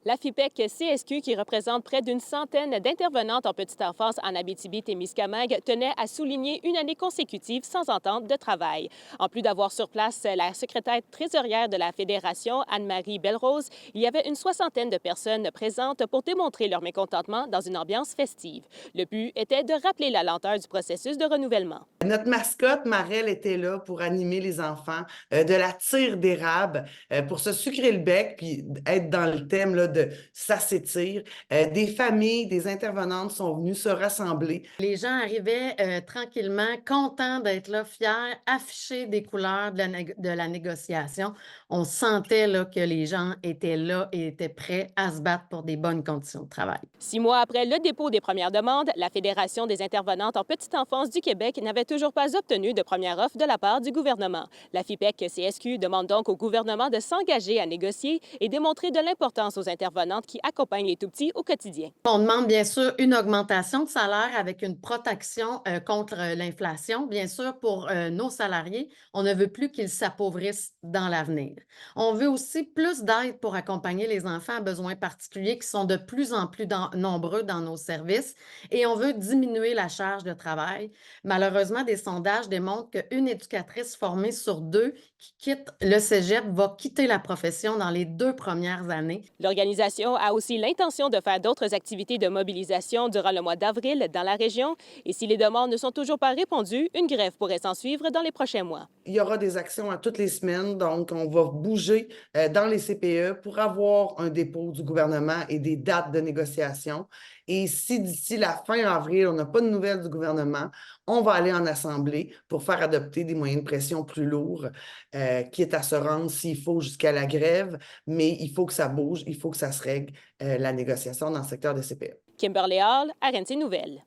La FIPEC-CSQ, qui représente près d'une centaine d'intervenantes en petite enfance en Abitibi-Témiscamingue, tenait à souligner une année consécutive sans entente de travail. En plus d'avoir sur place la secrétaire trésorière de la Fédération, Anne-Marie Belrose, il y avait une soixantaine de personnes présentes pour démontrer leur mécontentement dans une ambiance festive. Le but était de rappeler la lenteur du processus de renouvellement. Notre mascotte, Marelle, était là pour animer les enfants de la tire d'érable, pour se sucrer le bec, puis être dans le thème là, de ça s'étire. Des familles, des intervenantes sont venues se rassembler. Les gens arrivaient tranquillement, contents d'être là, fiers, afficher des couleurs de la négociation. On sentait là, que les gens étaient là et étaient prêts à se battre pour des bonnes conditions de travail. 6 mois après le dépôt des premières demandes, la Fédération des intervenantes en petite enfance du Québec n'avait toujours pas obtenu de première offre de la part du gouvernement. La FIPEC-CSQ demande donc au gouvernement de s'engager à négocier et démontrer de l'importance aux intervenantes qui accompagnent les tout-petits au quotidien. On demande bien sûr une augmentation de salaire avec une protection contre l'inflation. Bien sûr, pour nos salariés, on ne veut plus qu'ils s'appauvrissent dans l'avenir. On veut aussi plus d'aide pour accompagner les enfants à besoins particuliers qui sont de plus en plus nombreux dans nos services et on veut diminuer la charge de travail. Malheureusement, des sondages démontrent qu'une éducatrice formée sur deux qui quitte le cégep va quitter la profession dans les 2 premières années. L'organisation a aussi l'intention de faire d'autres activités de mobilisation durant le mois d'avril dans la région. Et si les demandes ne sont toujours pas répondues, une grève pourrait s'en suivre dans les prochains mois. Il y aura des actions à toutes les semaines, donc on va bouger dans les CPE pour avoir un dépôt du gouvernement et des dates de négociation. Et si d'ici la fin avril, on n'a pas de nouvelles du gouvernement, on va aller en assemblée pour faire adopter des moyens de pression plus lourds, quitte à se rendre s'il faut jusqu'à la grève, mais il faut que ça bouge, il faut que ça se règle, la négociation dans le secteur des CPE. Kimberly Hall, RNC Nouvelles.